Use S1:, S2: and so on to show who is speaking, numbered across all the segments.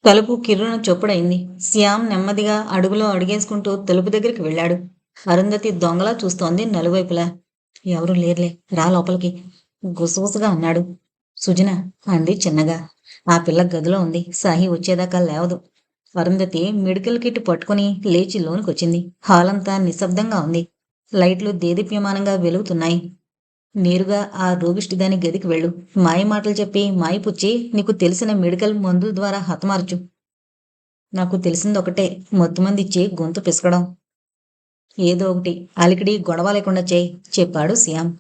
S1: తలుపు కిర్రున చొప్పుడైంది. శ్యామ్ నెమ్మదిగా అడుగులో అడుగేసుకుంటూ తలుపు దగ్గరికి వెళ్ళాడు. అరుంధతి దొంగలా చూస్తోంది నలువైపులా. ఎవరూ లేర్లే, రా లోపలికి గుసగుసగా అన్నాడు. సుజన అంది చిన్నగా. ఆ పిల్ల గదిలో ఉంది, సాహి వచ్చేదాకా లేవదు. అరుంధతి మెడికల్ కిట్ పట్టుకుని లేచి లోనికొచ్చింది. హాలంతా నిశ్శబ్దంగా ఉంది. లైట్లు దేదీప్యమానంగా వెలుగుతున్నాయి. నేరుగా ఆ రోగిష్టిదాని గదికి వెళ్ళు. మాయ మాటలు చెప్పి మాయపుచ్చి నీకు తెలిసిన మెడికల్ మందు ద్వారా హతమార్చు. నాకు తెలిసిందొకటే, మత్తుమందిచ్చి గొంతు పిసకడం. ఏదో ఒకటి అలికిడి గొడవ లేకుండా చేయి, చెప్పాడు శ్యామ్.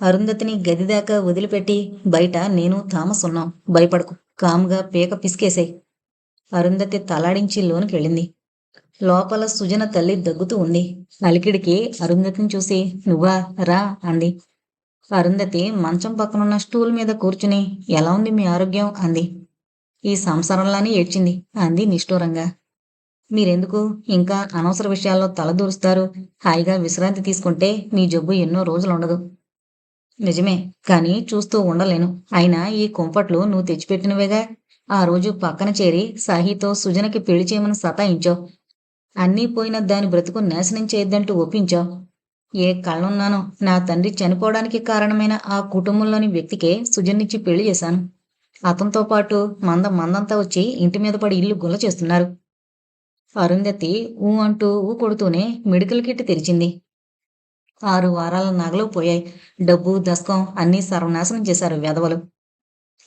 S1: అరుంధతిని గదిదాకా వదిలిపెట్టి బయట నేను థామస్ ఉన్నాం. భయపడకు, కామ్గా పీక పిసికేసేయ్. అరుంధతి తలాడించి లోనికెళ్ళింది. లోపల సుజన తల్లి దగ్గుతూ ఉంది. అలికిడికి అరుంధతిని చూసి నువ్వా రా అంది. అరుంధతి మంచం పక్కనున్న స్టూల్ మీద కూర్చుని ఎలా ఉంది మీ ఆరోగ్యం అంది. ఈ సంసారంలానే ఏడ్చింది అంది నిష్ఠూరంగా. మీరెందుకు ఇంకా అనవసర విషయాల్లో తలదూరుస్తారు? హాయిగా విశ్రాంతి తీసుకుంటే మీ జబ్బు ఎన్నో రోజులుండదు. నిజమే, కానీ చూస్తూ ఉండలేను. అయినా ఈ కుంపట్లు నువ్వు తెచ్చిపెట్టినవేగా. ఆ రోజు పక్కన చేరి సాహితో సుజనకి పెళ్లి చేయమని సతాయించావు. అన్నీ పోయిన దాని బ్రతుకు నాశనం చేయొద్దంటూ ఒప్పించావు. ఏ కళ్ళున్నానో నా తండ్రి చనిపోవడానికి కారణమైన ఆ కుటుంబంలోని వ్యక్తికే సుజన్నిచ్చి పెళ్లి చేశాను. అతనితో పాటు మందంతా వచ్చి ఇంటి మీద పడి ఇల్లు గుల్ల చేస్తున్నారు. అరుంధతి ఊ అంటూ ఊ కొడుతూనే మెడికల్ కిట్ తెరిచింది. 6 వారాల నగలు పోయాయి. డబ్బు దస్కం అన్నీ సర్వనాశనం చేశారు వెధవలు.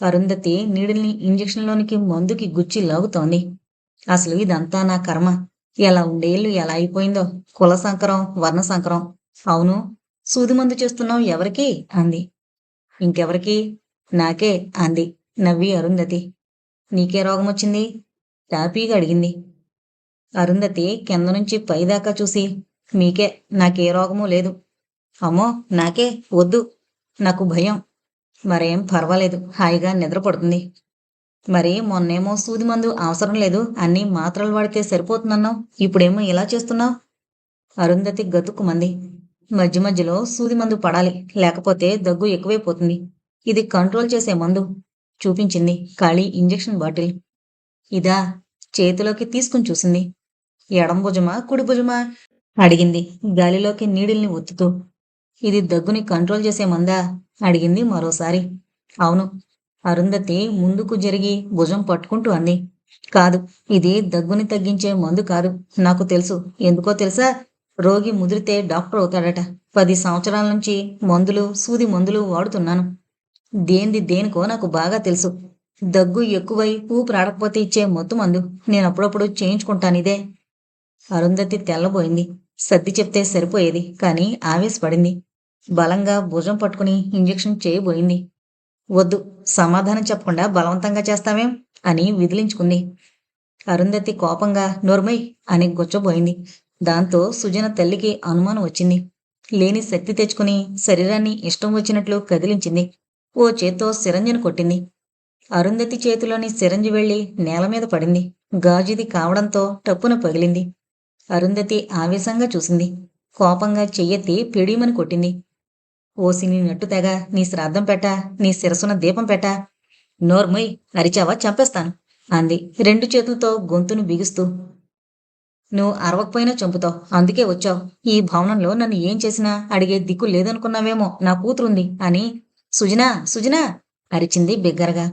S1: అరుంధతి నీడిల్ని ఇంజక్షన్లోనికి మందుకి గుచ్చి లాగుతోంది. అసలు ఇదంతా నా కర్మ. ఎలా ఉండేళ్ళు ఎలా అయిపోయిందో. కుల సంకరం, వర్ణ సంకరం. అవును, సూది మందు చేస్తున్నావు ఎవరికి అంది. ఇంకెవరికి? నాకే అంది నవ్వి అరుంధతి. నీకే రోగం వచ్చింది? టాపీగా అడిగింది. అరుంధతి కింద నుంచి పైదాకా చూసి మీకే, నాకే రోగమూ లేదు. అమ్మో, నాకే వద్దు, నాకు భయం. మరేం పర్వాలేదు, హాయిగా నిద్రపడుతుంది. మరి మొన్నేమో సూది మందు అవసరం లేదు, అన్నీ మాత్రలు వాడితే సరిపోతుందన్నావు. ఇప్పుడేమో ఇలా చేస్తున్నావు. అరుంధతి గతుక్కుమంది. మధ్య మధ్యలో సూది మందు పడాలి, లేకపోతే దగ్గు ఎక్కువైపోతుంది. ఇది కంట్రోల్ చేసే మందు. చూపించింది ఖాళీ ఇంజెక్షన్ బాటిల్. ఇదా? చేతిలోకి తీసుకుని చూసింది. ఎడం భుజమా కుడి భుజమా అడిగింది గాలిలోకి నీడిల్ని ఒత్తుతూ. ఇది దగ్గుని కంట్రోల్ చేసే మందా అడిగింది మరోసారి. అవును. అరుంధతి ముందుకు జరిగి భుజం పట్టుకుంటూ అంది. కాదు, ఇది దగ్గుని తగ్గించే మందు కాదు. నాకు తెలుసు. ఎందుకో తెలుసా? రోగి ముదిరితే డాక్టర్ అవుతాడట. 10 సంవత్సరాల నుంచి మందులు, సూది మందులు వాడుతున్నాను. దేనికో నాకు బాగా తెలుసు. దగ్గు ఎక్కువై ఊపిరాడకపోతే ఇచ్చే మత్తు మందు. నేనప్పుడప్పుడు చేయించుకుంటానిదే. అరుంధతి తెల్లబోయింది. సర్ది చెప్తే సరిపోయేది, కానీ ఆవేశపడింది. బలంగా భుజం పట్టుకుని ఇంజెక్షన్ చేయబోయింది. వద్దు, సమాధానం చెప్పకుండా బలవంతంగా చేస్తావేం అని విదిలించుకుంది. అరుంధతి కోపంగా నోర్మై అని గుచ్చబోయింది. దాంతో సుజన తల్లికి అనుమానం వచ్చింది. లేని శక్తి తెచ్చుకుని శరీరాన్ని ఇష్టం వచ్చినట్లు కదిలించింది. ఓ చేత్తో సిరంజిని కొట్టింది. అరుంధతి చేతిలోని సిరంజి వెళ్లి నేల మీద పడింది. గాజుది కావడంతో టప్పున పగిలింది. అరుంధతి ఆవేశంగా చూసింది. కోపంగా చెయ్యెత్తి పిడీమని కొట్టింది. ఓసి నీ నట్టు తెగ, నీ శ్రాద్ధం పెట్ట, నీ శిరసున దీపం పెట్ట. నోర్మొయ్, అరిచావా చంపేస్తాను అంది 2 చేతులతో గొంతును బిగుస్తూ. నువ్వు అరవకపోయినా చంపుతావు, అందుకే వచ్చావు. ఈ భవనంలో నన్ను ఏం చేసినా అడిగే దిక్కు లేదనుకున్నావేమో. నా కూతురుంది అని. సుజనా, సుజనా అరిచింది బిగ్గరగా.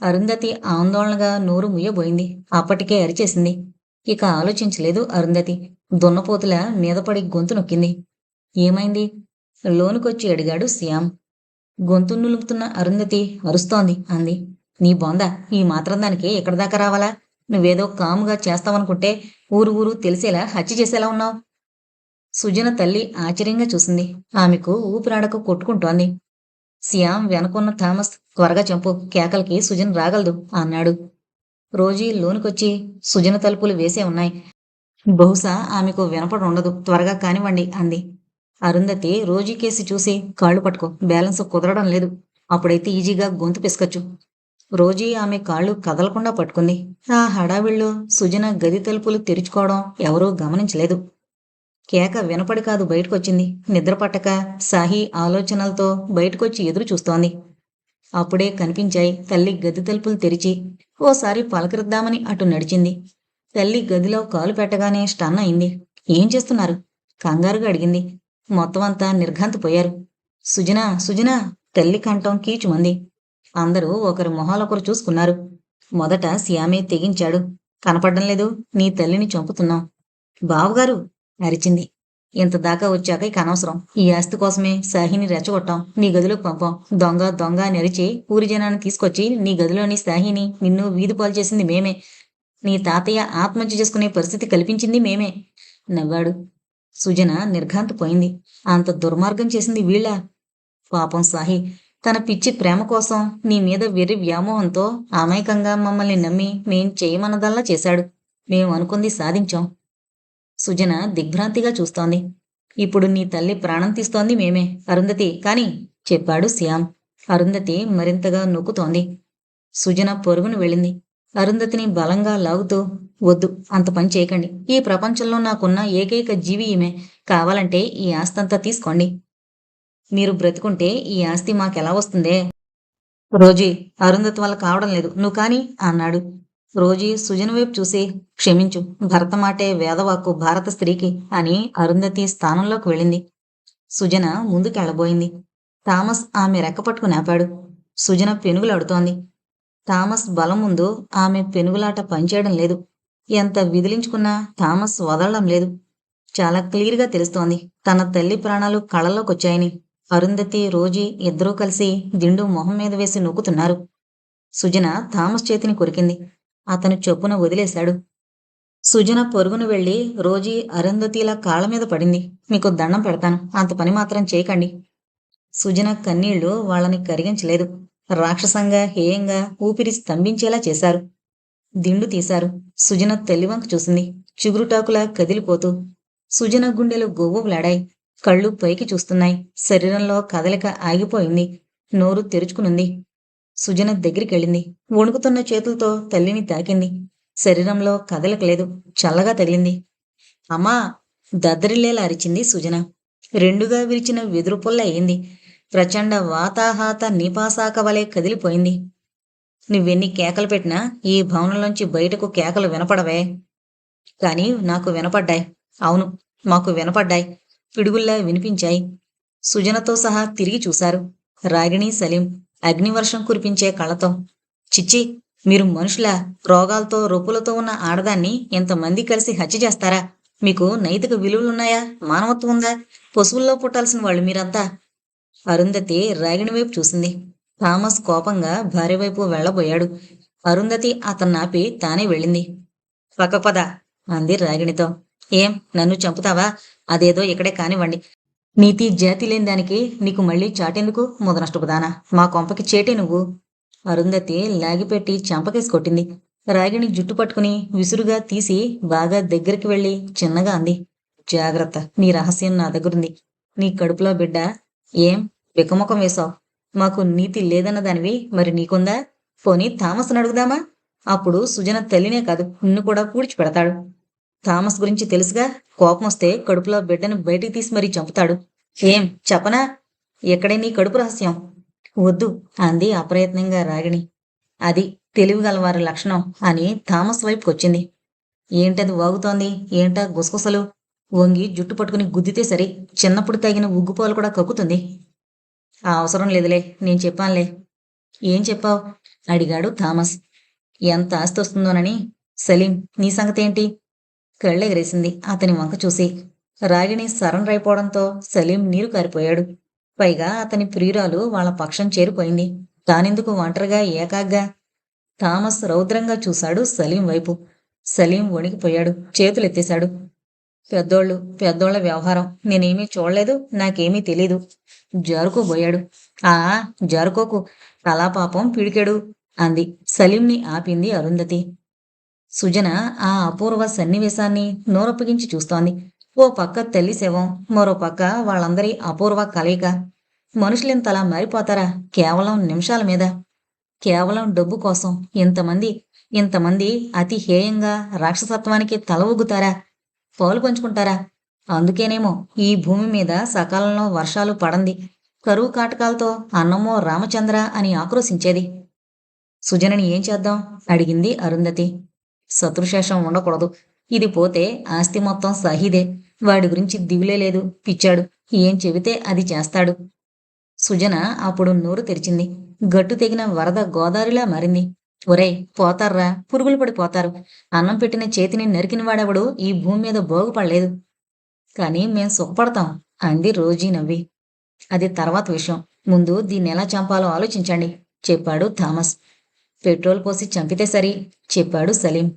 S1: అరుంధతి ఆందోళనగా నోరు ముయ్యబోయింది. అప్పటికే అరిచేసింది. ఇక ఆలోచించలేదు అరుంధతి. దున్నపోతులా మీదపడి గొంతు నొక్కింది. ఏమైంది? లోనుకొచ్చి అడిగాడు శ్యామ్. గొంతు నులుపుతున్న అరుంధతి అరుస్తోంది అంది. నీ బొంద, ఈ మాత్రం దానికి ఎక్కడి దాకా రావాలా? నువ్వేదో కాముగా చేస్తావనుకుంటే ఊరు ఊరు తెలిసేలా హత్య చేసేలా ఉన్నావు. సుజన తల్లి ఆశ్చర్యంగా చూసింది. ఆమెకు ఊపిరాడక కొట్టుకుంటోంది. శ్యామ్ వెనకున్న థామస్ త్వరగా చంపు, కేకలకి సుజన్ రాగలదు అన్నాడు. రోజీ లోనికొచ్చి సుజన తలుపులు వేసే ఉన్నాయి. బహుశా ఆమెకు వినపడి ఉండదు, త్వరగా కానివ్వండి అంది. అరుంధతి రోజీ కేసి చూసి కాళ్ళు పట్టుకో, బ్యాలెన్స్ కుదరడం లేదు. అప్పుడైతే ఈజీగా గొంతు పిసకచ్చు. రోజీ ఆమె కాళ్ళు కదలకుండా పట్టుకుంది. ఆ హడావిడిలో సుజన గది తలుపులు తెరుచుకోవడం ఎవరూ గమనించలేదు. కేక వినపడి కాదు బయటకొచ్చింది. నిద్ర పట్టక సాహి ఆలోచనలతో బయటకొచ్చి ఎదురు చూస్తోంది. అప్పుడే కనిపించాయి తల్లి గది తలుపులు తెరిచి. ఓసారి పలకరిద్దామని అటు నడిచింది. తల్లి గదిలో కాలు పెట్టగానే స్టన్ అయింది. ఏం చేస్తున్నారు? కంగారుగా అడిగింది. మొత్తం అంతా నిర్ఘాంతపోయారు. సుజనా, సుజనా! తల్లి కంఠం కీచుమంది. అందరూ ఒకరి మొహాలొకరు చూసుకున్నారు. మొదట శ్యామే తెగించాడు. కనపడ్డం లేదు, నీ తల్లిని చంపుతున్నాం. బావుగారు! అరిచింది. ఇంత దాకా వచ్చాక ఇక అనవసరం. ఈ ఆస్తి కోసమే సాహిని రెచ్చగొట్టాం, నీ గదిలోకి పంపాం. దొంగ దొంగ అని అరిచి ఊరి జనాన్ని తీసుకొచ్చి నీ గదిలోని సాహిని నిన్ను వీధి పాలు చేసింది మేమే. నీ తాతయ్య ఆత్మహత్య చేసుకునే పరిస్థితి కల్పించింది మేమే. నవ్వాడు. సుజన నిర్ఘాంతపోయింది. అంత దుర్మార్గం చేసింది వీళ్ళ? పాపం సాహి తన పిచ్చి ప్రేమ కోసం నీ మీద వెర్రి వ్యామోహంతో అమాయకంగా మమ్మల్ని నమ్మి మేం చేయమన్నదల్లా చేశాడు. మేం అనుకుంది సాధించాం. సుజన దిగ్భ్రాంతిగా చూస్తోంది. ఇప్పుడు నీ తల్లి ప్రాణం తీస్తోంది మేమే, అరుంధతి కాని చెప్పాడు శ్యామ్. అరుంధతి మరింతగా నొక్కుతోంది. సుజన పొరుగును వెళ్ళింది. అరుంధతిని బలంగా లాగుతూ, వద్దు, అంత పని చేయకండి. ఈ ప్రపంచంలో నాకున్న ఏకైక జీవి ఈమె. కావాలంటే ఈ ఆస్తంతా తీసుకోండి. మీరు బ్రతుకుంటే ఈ ఆస్తి మాకెలా వస్తుందే? రోజీ, అరుంధతి వల్ల కావడం లేదు, నువ్వు కాని అన్నాడు. రోజీ సుజన వైపు చూసి, క్షమించు, భరత మాటే వేదవాక్కు భారత స్త్రీకి అని అరుంధతి స్థానంలోకి వెళ్ళింది. సుజన ముందుకెళ్ళబోయింది. థామస్ ఆమె రెక్కపట్టుకుని ఆపాడు. సుజన పెనుగులాడుతోంది. థామస్ బలం ముందు ఆమె పెనుగులాట పనిచేయడం లేదు. ఎంత విదిలించుకున్నా థామస్ వదలడం లేదు. చాలా క్లియర్గా తెలుస్తోంది తన తల్లి ప్రాణాలు కళ్ళలోకొచ్చాయని. అరుంధతి, రోజీ ఇద్దరూ కలిసి దిండు మొహం మీద వేసి నొక్కుతున్నారు. సుజన థామస్ చేతిని కొరికింది. అతను చొప్పున వదిలేశాడు. సుజన పొరుగును వెళ్లి రోజీ అరుంధతిలా కాళ్ళ మీద పడింది. మీకు దండం పెడతాను, అంత పని మాత్రం చేయకండి. సుజన కన్నీళ్లు వాళ్ళని కరిగించలేదు. రాక్షసంగా, హేయంగా ఊపిరి స్తంభించేలా చేశారు. దిండు తీశారు. సుజన తల్లివంక చూసింది, చిగురుటాకులా కదిలిపోతూ. సుజన గుండెలు గువ్వులాడాయి. కళ్ళు పైకి చూస్తున్నాయి. శరీరంలో కదలిక ఆగిపోయింది. నోరు తెరుచుకునుంది. సుజన దగ్గరికెళ్ళింది. వణుకుతున్న చేతులతో తల్లిని తాకింది. శరీరంలో కదలిక లేదు. చల్లగా తగిలింది. అమ్మా! దద్దరిల్లేలా అరిచింది సుజన. రెండుగా విరిచిన వెదురు పొల్ల అయింది. ప్రచండ వాతాహాత నిపాసాక వలె కదిలిపోయింది. నువ్వెన్ని కేకలు పెట్టినా ఈ భవనంలోంచి బయటకు కేకలు వినపడవే. కాని నాకు వినపడ్డాయి. అవును, మాకు వినపడ్డాయి. పిడుగుల్లా వినిపించాయి. సుజనతో సహా తిరిగి చూశారు. రాగిణి, సలీం అగ్నివర్షం కురిపించే కళ్ళతో. చిచ్చి, మీరు మనుషులా? రోగాలతో రొప్పులతో ఉన్న ఆడదాన్ని ఎంతమంది కలిసి హత్య చేస్తారా? మీకు నైతిక విలువలున్నాయా? మానవత్వం ఉందా? పశువుల్లో పుట్టాల్సిన వాళ్ళు మీరంతా. అరుంధతి రాగిణి వైపు చూసింది. థామస్ కోపంగా భార్య వైపు వెళ్లబోయాడు. అరుంధతి అతన్నాపి తానే వెళ్ళింది. పక్క పద అంది రాగిణితో. ఏం, నన్ను చంపుతావా? అదేదో ఇక్కడే కానివ్వండి. నీతి జాతి లేని దానికి నీకు మళ్ళీ చాటెందుకు, ముదనష్టపుదానా? మా కొంపకి చేటే నువ్వు. అరుంధతి లాగిపెట్టి చంపకేసి కొట్టింది. రాగిణి జుట్టు పట్టుకుని విసురుగా తీసి బాగా దగ్గరికి వెళ్ళి చిన్నగా అంది. జాగ్రత్త, నీ రహస్యం నా దగ్గరుంది. నీ కడుపులో బిడ్డ. ఏం బిక్కముఖం వేశావు? మాకు నీతి లేదన్న దానివి, మరి నీకుందా? పోనీ థామస్ని అడుగుదామా? అప్పుడు సుజన తల్లినే కాదు, నిన్ను కూడా పూడ్చిపెడతాడు. థామస్ గురించి తెలుసుగా, కోపం వస్తే కడుపులో బిడ్డను బయటికి తీసి మరీ చంపుతాడు. ఏం చెప్పనా? ఎక్కడే నీ కడుపు రహస్యం? వద్దు అంది అప్రయత్నంగా రాగిణి. అది తెలివిగలవారి లక్షణం అని థామస్ వైపుకొచ్చింది. ఏంటది వాగుతోంది? ఏంటా గుసగుసలు? వంగి జుట్టు పట్టుకుని గుద్దితే సరి, చిన్నప్పుడు తగిన ఉగ్గుపాలు కూడా కక్కుతుంది. ఆ అవసరం లేదులే, నేను చెప్పానులే. ఏం చెప్పావు? అడిగాడు థామస్. ఎంత ఆస్తి వస్తుందోనని. సలీం, నీ సంగతేంటి? కళ్ళెగరేసింది అతని వంక చూసి. రాగిణి సరెండర్ అయిపోవడంతో సలీం నీరు కారిపోయాడు. పైగా అతని ప్రియురాలు వాళ్ళ పక్షం చేరిపోయింది. తానెందుకు ఒంటరిగా ఏకాగ్గా? థామస్ రౌద్రంగా చూశాడు సలీం వైపు. సలీం వణికిపోయాడు. చేతులెత్తేశాడు. పెద్దోళ్ల వ్యవహారం నేనేమీ చూడలేదు, నాకేమీ తెలీదు. జారుకోబోయాడు. ఆ జారుకోకు, కళాపాపం పిడికెడు అంది. సలీంని ఆపింది అరుంధతి. సుజన ఆ అపూర్వ సన్నివేశాన్ని నోరప్పగించి చూస్తోంది. ఓ పక్క తల్లి శవం, మరో పక్క వాళ్ళందరి అపూర్వ కలయిక. మనుషులింతలా మారిపోతారా కేవలం నిమిషాల మీద? కేవలం డబ్బు కోసం ఇంతమంది అతి హేయంగా రాక్షసత్వానికి తల ఊగుతారా? పాలు పంచుకుంటారా? అందుకేనేమో ఈ భూమి మీద సకాలంలో వర్షాలు పడంది. కరువు కాటకాలతో అన్నమో రామచంద్ర అని ఆక్రోశించేది. సుజనని ఏం చేద్దాం అడిగింది అరుంధతి. శత్రుశేషం ఉండకూడదు. ఇది పోతే ఆస్తి మొత్తం సహీదే. వాడి గురించి దిగులే లేదు. పిచ్చాడు. ఏం చెబితే అది చేస్తాడు. సుజన అప్పుడు నోరు తెరిచింది. గట్టు తెగిన వరద గోదారిలా మారింది. ఒరేయ్, పోతార్రా, పురుగులు పడిపోతారు. అన్నం పెట్టిన చేతిని నరికిన వాడెవడు ఈ భూమి మీద బాగుపడలేదు. కానీ మేం సుఖపడతాం అంది రోజీ నవ్వి. అది తర్వాత విషయం. ముందు దీన్నెలా చంపాలో ఆలోచించండి చెప్పాడు థామస్. పెట్రోల్ పోసి చంపితే సరి చెప్పాడు సలీం.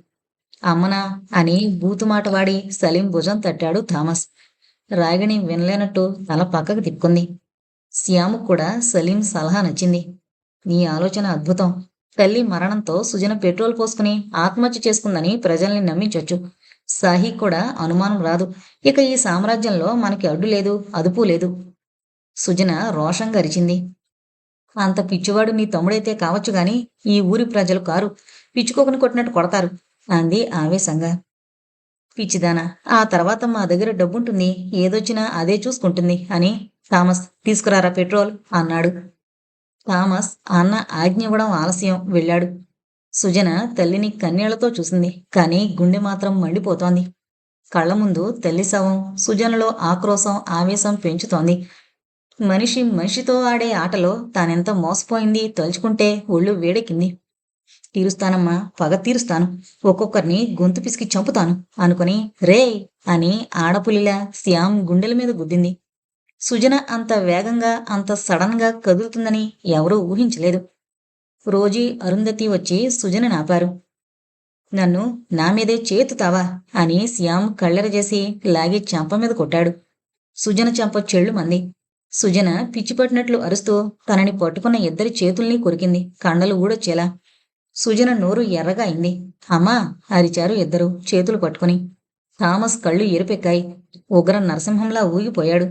S1: అమ్మనా అని బూతుమాట వాడి సలీం భుజం తట్టాడు థామస్. రాగిణి వినలేనట్టు తల పక్కకు తిప్పుకుంది. శ్యాము కూడా సలీం సలహా నచ్చింది. నీ ఆలోచన అద్భుతం. తల్లి మరణంతో సుజన పెట్రోల్ పోసుకుని ఆత్మహత్య చేసుకుందని ప్రజల్ని నమ్మించొచ్చు. సాహి కూడా అనుమానం రాదు. ఇక ఈ సామ్రాజ్యంలో మనకి అడ్డు లేదు, అదుపు లేదు. సుజన రోషంగా అరిచింది. అంత పిచ్చివాడు నీ తమ్ముడైతే కావచ్చు గాని ఈ ఊరి ప్రజలు కారు. పిచ్చుకోకని కొట్టినట్టు కొడతారు అంది ఆవేశంగా. పిచ్చిదానా, ఆ తర్వాత మా దగ్గర డబ్బుంటుంది, ఏదొచ్చినా అదే చూసుకుంటుంది అని. థామస్, తీసుకురారా పెట్రోల్ అన్నాడు. థామస్ అన్న ఆజ్ఞ ఇవ్వడం ఆలస్యం, వెళ్ళాడు. సుజన తల్లిని కన్నీళ్లతో చూసింది. కాని గుండె మాత్రం మండిపోతోంది. కళ్ల ముందు తల్లి శవం సుజనలో ఆక్రోశం, ఆవేశం పెంచుతోంది. మనిషి మనిషితో ఆడే ఆటలో తానెంత మోసపోయింది తలుచుకుంటే ఒళ్ళు వేడెక్కింది. తీరుస్తానమ్మా, పగ తీరుస్తాను. ఒక్కొక్కరిని గొంతు పిసికి చంపుతాను అనుకుని రే అని ఆడపులిలా శ్యామ్ గుండెల మీద గుద్దింది. సుజన అంత వేగంగా, అంత సడన్ గా కదులుతుందని ఎవరూ ఊహించలేదు. రోజీ, అరుంధతి వచ్చి సుజన నాపారు. నన్ను నా మీదే చేతుతావా అని శ్యామ్ కళ్ళెరజేసి లాగి చెంప మీద కొట్టాడు. సుజన చెంప చెళ్ళుమంది. సుజన పిచ్చిపట్టినట్లు అరుస్తూ తనని పట్టుకున్న ఇద్దరి చేతుల్ని కొరికింది, కండలు ఊడొచ్చేలా. సుజన నోరు ఎర్రగా అయింది. అమ్మా అరిచారు ఇద్దరు చేతులు పట్టుకుని. థామస్ కళ్ళు ఎరుపెక్కాయి. ఉగ్ర నరసింహంలా ఊగిపోయాడు.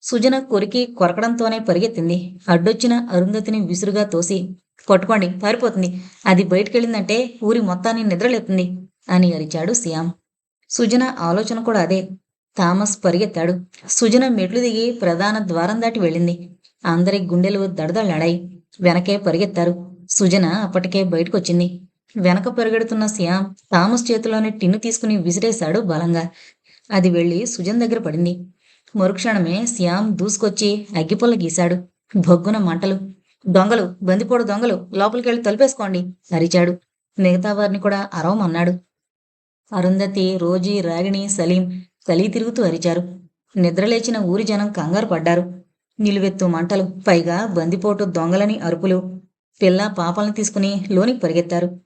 S1: సుజన కొరికి కొరకడంతోనే పరిగెత్తింది. అడ్డొచ్చిన అరుంధతిని విసురుగా తోసి, పట్టుకోండి, పారిపోతుంది. అది బయటికెళ్ళిందంటే ఊరి మొత్తాన్ని నిద్రలేపుతుంది అని అరిచాడు శ్యామ్. సుజన ఆలోచన కూడా అదే. థామస్ పరిగెత్తాడు. సుజన మెట్లు దిగి ప్రధాన ద్వారం దాటి వెళ్ళింది. అందరి గుండెలు దడదళ్లాడాయి. వెనకే పరిగెత్తారు. సుజన అప్పటికే బయటకొచ్చింది. వెనక పరిగెడుతున్న శ్యామ్ థామస్ చేతిలోని టిన్ను తీసుకుని విసిరేశాడు బలంగా. అది వెళ్ళి సుజన్ దగ్గర పడింది. మరుక్షణమే శ్యామ్ దూసుకొచ్చి అగ్గిపుల్ల గీశాడు. భొగ్గున మంటలు. దొంగలు, బందిపోడు దొంగలు, లోపలికెళ్ళి తలుపేసుకోండి అరిచాడు. మిగతా వారిని కూడా అరవమన్నాడు. అరుంధతి, రోజీ, రాగిణి, సలీం కలిగి తిరుగుతూ అరిచారు. నిద్రలేచిన ఊరి జనం కంగారు పడ్డారు. నిలువెత్తు మంటలు, పైగా బందిపోటు దొంగలని అరుపులు. పిల్ల పాపల్ని తీసుకుని లోనికి పరిగెత్తారు.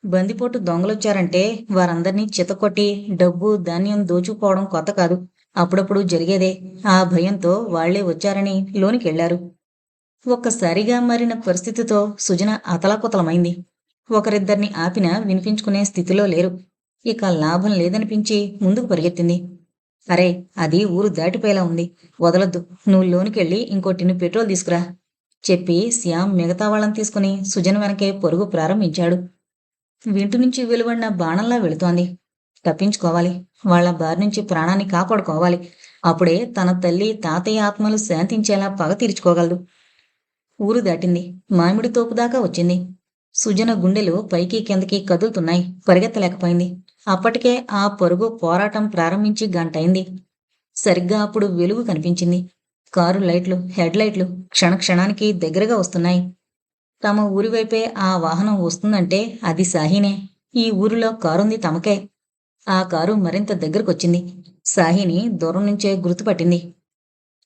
S1: బందిపోటు దొంగలొచ్చారంటే వారందర్నీ చితకొట్టి డబ్బు, ధాన్యం దోచుకుపోవడం కొత్త కాదు. అప్పుడప్పుడు జరిగేదే. ఆ భయంతో వాళ్లే వచ్చారని లోనికెళ్లారు. ఒక్కసారిగా మారిన పరిస్థితితో సుజన అతలాకుతలమైంది. ఒకరిద్దరిని ఆపినా వినిపించుకునే స్థితిలో లేరు. ఇక లాభం లేదనిపించి ముందుకు పరిగెత్తింది. అరే, అది ఊరు దాటిపోయేలా ఉంది, వదలొద్దు. నువ్వు లోనికెళ్ళి ఇంకో టిన్ను పెట్రోల్ తీసుకురా చెప్పి శ్యామ్ మిగతా వాళ్ళని తీసుకుని సుజన వెనకే పరుగు ప్రారంభించాడు. వింటి నుంచి వెలువడిన బాణంలా వెళుతోంది. తప్పించుకోవాలి. వాళ్ల బారి నుంచి ప్రాణాన్ని కాపాడుకోవాలి. అప్పుడే తన తల్లి, తాతయ్య ఆత్మలు శాంతించేలా పగ తీర్చుకోగలదు. ఊరు దాటింది. మామిడి తోపు దాకా వచ్చింది. సుజన గుండెలు పైకి కిందకి కదులుతున్నాయి. పరిగెత్తలేకపోయింది. అప్పటికే ఆ పరుగు పోరాటం ప్రారంభించి గంటైంది. సరిగ్గా అప్పుడు వెలుగు కనిపించింది. కారు లైట్లు, హెడ్ లైట్లు క్షణక్షణానికి దగ్గరగా వస్తున్నాయి. తమ ఊరివైపే ఆ వాహనం వస్తుందంటే అది సాహీనే. ఈ ఊరిలో కారుంది తమకే. ఆ కారు మరింత దగ్గరకొచ్చింది. సాహీని దూరం నుంచే గుర్తుపట్టింది.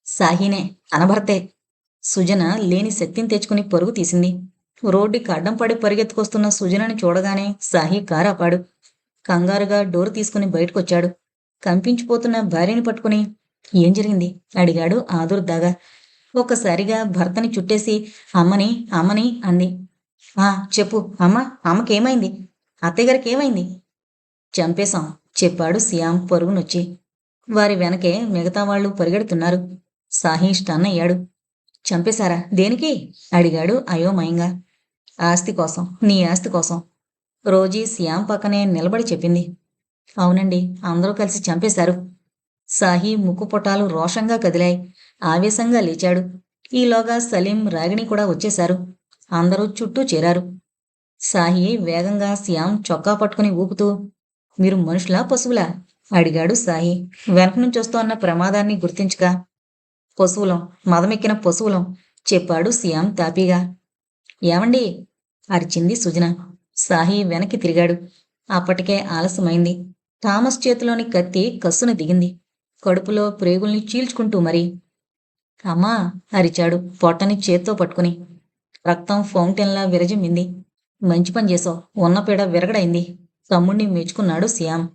S1: సాహీనే, అనభర్తే. సుజన లేని శక్తిని తెచ్చుకుని పరుగు తీసింది. రోడ్డుకి అడ్డం పడి పరిగెత్తుకొస్తున్న సుజనని చూడగానే సాహి కారు ఆపాడు. కంగారుగా డోరు తీసుకుని బయటకొచ్చాడు. కంపించిపోతున్న భార్యని పట్టుకుని ఏం జరిగింది అడిగాడు ఆదుర్దాగా. ఒక్కసారిగా భర్తని చుట్టేసి అమ్మని అమ్మని అంది. ఆ చెప్పు అమ్మకేమైంది? అత్తయ్యగారికి ఏమైంది? చంపేశాం చెప్పాడు శ్యామ్ పరుగునొచ్చి. వారి వెనకే మిగతా వాళ్ళు పరిగెడుతున్నారు. సాహి స్టన్ అయ్యాడు. చంపేశారా? దేనికి అడిగాడు అయోమయంగా. ఆస్తి కోసం, నీ ఆస్తి కోసం. రోజీ శ్యామ్ పక్కనే నిలబడి చెప్పింది. అవునండి, అందరూ కలిసి చంపేశారు. సాహి ముక్కు పొటాలు రోషంగా కదిలాయి. ఆవేశంగా లేచాడు. ఈలోగా సలీం, రాగిణి కూడా వచ్చేశారు. అందరూ చుట్టూ చేరారు. సాహి వేగంగా శ్యామ్ చొక్కా పట్టుకుని ఊపుతూ, మీరు మనుషులా పశువులా? అడిగాడు సాహి వెనక నుంచి వస్తోన్న ప్రమాదాన్ని గుర్తించక. పశువులం, మదమెక్కిన పశువులం, చెప్పాడు శ్యామ్ తాపీగా. ఏమండి? అరిచింది సుజన. సాహి వెనక్కి తిరిగాడు. అప్పటికే ఆలస్యమైంది. థామస్ చేతిలోని కత్తి కస్సున దిగింది. కడుపులో ప్రేగుల్ని చీల్చుకుంటూ మరి. అమ్మా! అరిచాడు పొట్టని చేత్తో పట్టుకుని. రక్తం ఫౌంటైన్లా విరజిమ్మింది. మంచి పని చేసావు, ఉన్న పీడ విరగడైంది. తమ్ముణ్ణి మెచ్చుకున్నాడు శ్యామ్.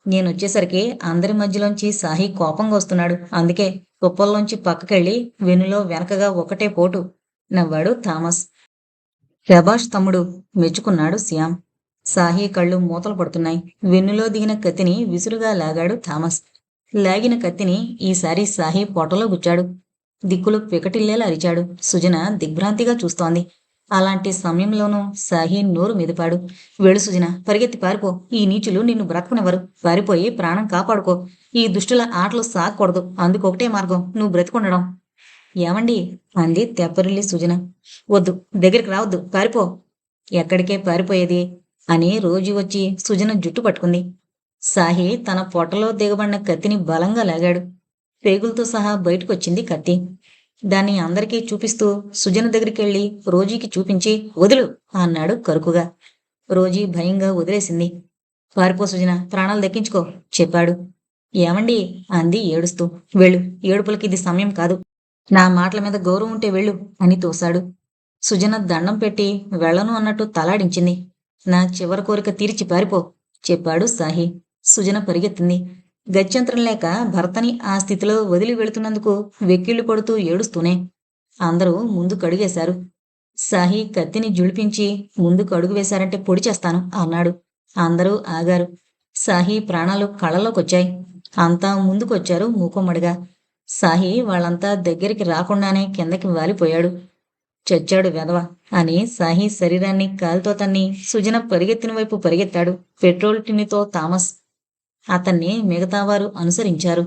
S1: నేనొచ్చేసరికి అందరి మధ్యలోంచి సాహి కోపంగా వస్తున్నాడు. అందుకే తుప్పల్లోంచి పక్కకెళ్ళి వెన్నులో వెనకగా ఒకటే పోటు, నవ్వాడు థామస్. శభాష్ తమ్ముడు, మెచ్చుకున్నాడు శ్యామ్. సాహి కళ్ళు మూతలు పడుతున్నాయి. వెన్నులో దిగిన కత్తిని విసురుగా లాగాడు థామస్. లాగిన కత్తిని ఈసారి సాహి పొట్టలో గుచ్చాడు. దిక్కులు పికటిల్లేలా అరిచాడు. సుజన దిగ్భ్రాంతిగా చూస్తోంది. అలాంటి సమయంలోనూ సాహి నోరు మెదిపాడు. వెళ్ళు సుజన, పరిగెత్తి పారిపో. ఈ నీచులు నిన్ను బ్రతకనివ్వరు. పారిపోయి ప్రాణం కాపాడుకో. ఈ దుష్టుల ఆటలు సాగకూడదు. అందుకొకటే మార్గం, నువ్వు బ్రతికుండడం. ఏమండి? అంది తెప్పరిల్లి సుజన. వద్దు, దగ్గరికి రావద్దు, పారిపో. ఎక్కడికే పారిపోయేది అని రోజు వచ్చి సుజన జుట్టు పట్టుకుంది. సాహి తన పొట్టలో దిగబడిన కత్తిని బలంగా లాగాడు. పేగులతో సహా బయటకొచ్చింది కత్తి. దాన్ని అందరికీ చూపిస్తూ సుజన దగ్గరికెళ్ళి రోజీకి చూపించి, వదులు అన్నాడు కరుకుగా. రోజీ భయంగా వదిలేసింది. పారిపో సుజన, ప్రాణాలు దక్కించుకో, చెప్పాడు. ఏమండి? అంది ఏడుస్తూ. వెళ్ళు, ఏడుపులకి ఇది సమయం కాదు. నా మాటల మీద గౌరవం ఉంటే వెళ్ళు అని తోశాడు. సుజన దండం పెట్టి వెళ్ళను అన్నట్టు తలాడించింది. నా చివరి కోరిక తీర్చి పారిపో, చెప్పాడు సాహి. సుజన పరిగెత్తింది. గత్యంతరం లేక భర్తని ఆ స్థితిలో వదిలి వెళుతున్నందుకు వెక్కిళ్లు పడుతూ ఏడుస్తూనే. అందరూ ముందుకు అడుగేశారు. సాహి కత్తిని జుళిపించి ముందుకు అడుగు వేశారంటే పొడి చేస్తాను అన్నాడు. అందరూ ఆగారు. సాహి ప్రాణాలు కళ్ళలోకొచ్చాయి. అంతా ముందుకొచ్చారు మూకుమ్మడిగా. సాహి వాళ్ళంతా దగ్గరికి రాకుండానే కిందకి వాలిపోయాడు. చచ్చాడు వెధవ అని సాహి శరీరాన్ని కాలుతో తన్ని సుజన పరిగెత్తిన వైపు పరిగెత్తాడు పెట్రోల్ టిన్నుతో థామస్. అతన్ని మిగతావారు అనుసరించారు.